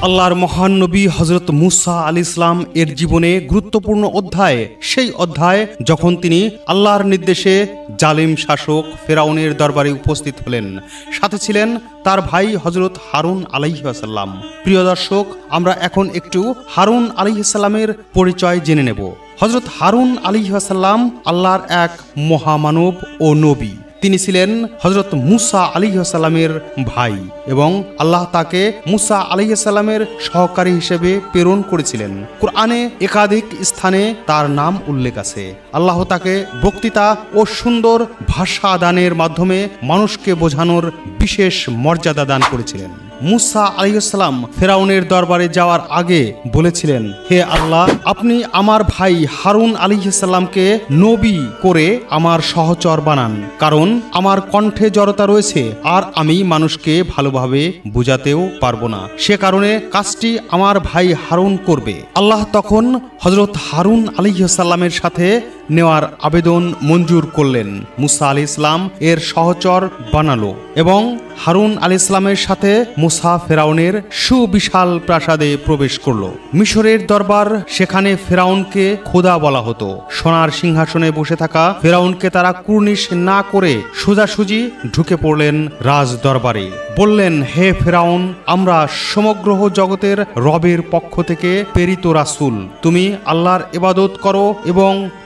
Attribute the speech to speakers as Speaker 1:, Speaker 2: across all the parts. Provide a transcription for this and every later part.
Speaker 1: আল্লাহর মহান নবী হযরত মুসা আলাইহিস সালাম এর জীবনে গুরুত্বপূর্ণ অধ্যায়, সেই অধ্যায় যখন তিনি আল্লাহর নির্দেশে জালিম শাসক ফেরাউনের দরবারে উপস্থিত হলেন। সাথে ছিলেন তার ভাই হযরত হারুন আলাইহিস সালাম। প্রিয় দর্শক, আমরা এখন একটু হারুন আলাইহিস সালামের পরিচয় জেনে নেব। হযরত হারুন আলাইহিস সালাম আল্লাহর এক মহামানব ও নবী। তিনি ছিলেন হযরত মুসা আলাইহিস সালামের ভাই এবং আল্লাহ তাকে মুসা আলাইহিস সালামের সহকারী হিসেবে প্রেরণ করেছিলেন। কুরআনে একাধিক স্থানে তার নাম উল্লেখ আছে। আল্লাহ তাকে বক্তৃতা ও সুন্দর ভাষা দানের মাধ্যমে মানুষকে বোঝানোর বিশেষ মর্যাদা দান করেছিলেন। মুসা আলাইহিস সালাম ফেরাউনের দরবারে যাওয়ার আগে বলেছিলেন, হে আল্লাহ, আপনি আমার ভাই হারুন আলাইহিস সালামকে নবী করে আমার সহচর বানান, কারণ আমার কণ্ঠে জড়তা রয়েছে আর আমি মানুষকে ভালোভাবে বুঝাতেও পারবো না, সে কারণে কাজটি আমার ভাই হারুন করবে। আল্লাহ তখন হযরত হারুন আলাইহিস সালামের সাথে নেওয়ার আবেদন মঞ্জুর করলেন। মুসা আলাইহিস সালাম এর সহচর বানালো এবং হারুন আলাইহিস সালামের সাথে মুসা ফেরাউনের সুবিশাল প্রাসাদে প্রবেশ করলো। মিশরের দরবার, সেখানে ফেরাউনকে খোদা বলা হতো। সোনার সিংহাসনে বসে থাকা ফেরাউনকে তারা কুর্নিশ না করে সোজাসুজি ঢুকে পড়লেন রাজ দরবারে। বললেন, হে ফেরাউন, আমরা সমগ্র জগতের রবের পক্ষ থেকে প্রেরিত রাসূল। তুমি আল্লাহর ইবাদত করো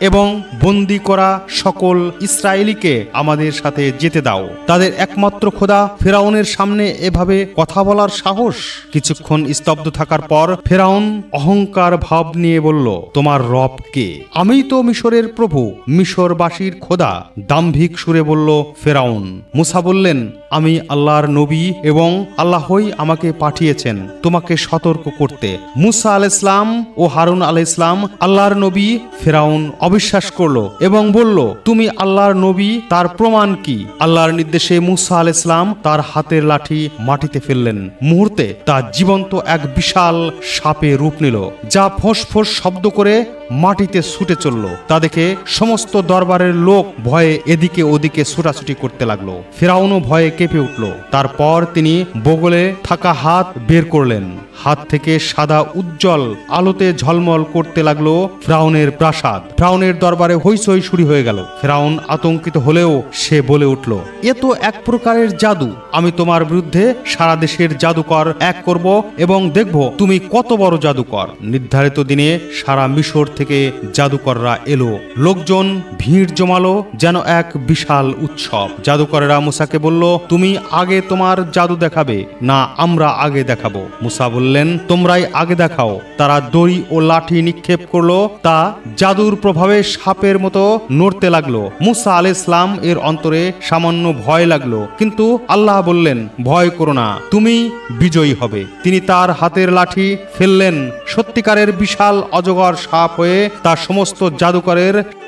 Speaker 1: এবং বন্দী করা সকল ইসরায়েলীকে আমাদের সাথে যেতে দাও। তাদের একমাত্র খোদা ফেরাউনের সামনে এভাবে কথা বলার সাহস? কিছুক্ষণ স্তব্ধ থাকার পর ফেরাউন অহংকার ভাব নিয়ে বলল, তোমার রব কে? আমি তো মিশরের প্রভু, মিশরবাসীর খোদা। দাম্ভিক সুরে বলল ফেরাউন। মুসা বললেন, আমি আল্লাহর নবী এবং আল্লাহই আমাকে পাঠিয়েছেন তোমাকে সতর্ক করতে। মুসা আলাইহিস সালাম ও হারুন আলাইহিস সালাম আল্লাহর নবী। ফেরাউন অবিশ্বাস করলো এবং বলল, তুমি আল্লাহর নবী, তার প্রমাণ কি? আল্লাহর নির্দেশে মুসা আলাইহিস সালাম তার হাতের লাঠি মাটিতে ফেললেন। মুহূর্তে তা জীবন্ত এক বিশাল সাপে রূপ নিল, যা ফোঁস ফোঁস শব্দ করে মাটিতে ছুটে চলল। তা দেখে সমস্ত দরবারের লোক ভয়ে এদিকে ওদিকে ছুটাছুটি করতে লাগলো। ফেরাউনও ভয়ে কেঁপে উঠল। তারপর তিনি বগলে থাকা হাত বের করলেন। হাত থেকে সাদা উজ্জ্বল আলোতে ঝলমল করতে লাগলো ফেরাউনের প্রাসাদ। ফেরাউনের দরবারে হইচই শুরু হয়ে গেল। ফেরাউন আতঙ্কিত হলেও সে বলে উঠল, এ তো এক প্রকারের জাদু। আমি তোমার বিরুদ্ধে সারা দেশের জাদুকর এক করব এবং দেখব তুমি কত বড় জাদুকর। নির্ধারিত দিনে সারা মিশর থেকে জাদুকররা এলো। লোকজন ভিড় জমালো যেন এক বিশাল উৎসব। জাদুকরেরা মুসাকে বলল, তুমি আগে তোমার জাদু দেখাবে না আমরা আগে দেখাবো? মুসা বললেন, তোমরাই আগে দেখাও। তারা দড়ি ও লাঠি নিক্ষেপ করলো। তা জাদুর প্রভাবে সাপের মতো নড়তে লাগলো। মুসা আলাইহিস সালাম এর অন্তরে সামান্য ভয় লাগলো, কিন্তু আল্লাহ বললেন, ভয় করো না, তুমি বিজয়ী হবে। তিনি তার হাতের লাঠি ফেললেন। সত্যিকারের বিশাল অজগর সাপ হয়ে তার সমস্ত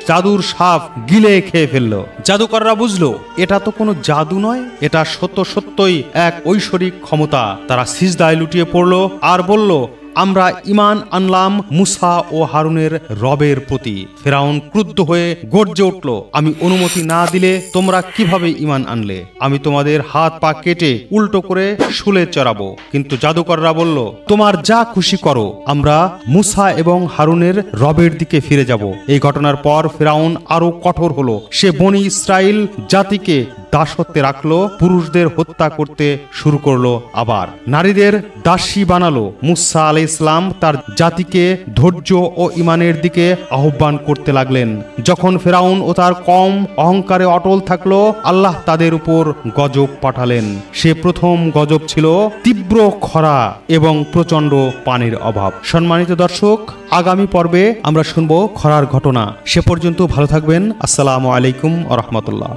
Speaker 1: জাদুর সাপ গিলে খেয়ে ফেললো। জাদুকররা বুঝলো এটা তো কোনো জাদু নয়, এটা সত্যই এক ঐশ্বরিক ক্ষমতা। তারা সিজদায় লুটিয়ে পড়লো আর বলল, আমরা ঈমান আনলাম মুসা ও হারুনের রবের প্রতি। ফেরাউন ক্রুদ্ধ হয়ে গর্জে উঠল, আমি অনুমতি না দিলে তোমরা কিভাবে ঈমান আনলে? আমি তোমাদের হাত পা কেটে উল্টো করে শুলে চড়াবো। কিন্তু জাদুকররা বলল, তোমার যা খুশি করো, আমরা মুসা এবং হারুনের রবের দিকে ফিরে যাব। এই ঘটনার পর ফেরাউন আরো কঠোর হলো। সে বনি ইসরাইল জাতিকে দাসত্বে রাখলো, পুরুষদের হত্যা করতে শুরু করলো, আবার নারীদের দাসী বানালো। মুসা আলাইহিস সালাম তার জাতিকে ধৈর্য ও ঈমানের দিকে আহ্বান করতে লাগলেন। যখন ফেরাউন ও তার কওম অহংকারে অটল থাকলো, আল্লাহ তাদের উপর গজব পাঠালেন। সে প্রথম গজব ছিল তীব্র খরা এবং প্রচন্ড পানির অভাব। সম্মানিত দর্শক, আগামী পর্বে আমরা শুনবো খরার ঘটনা। সে পর্যন্ত ভালো থাকবেন। আসসালামু আলাইকুম ওয়া রাহমাতুল্লাহ।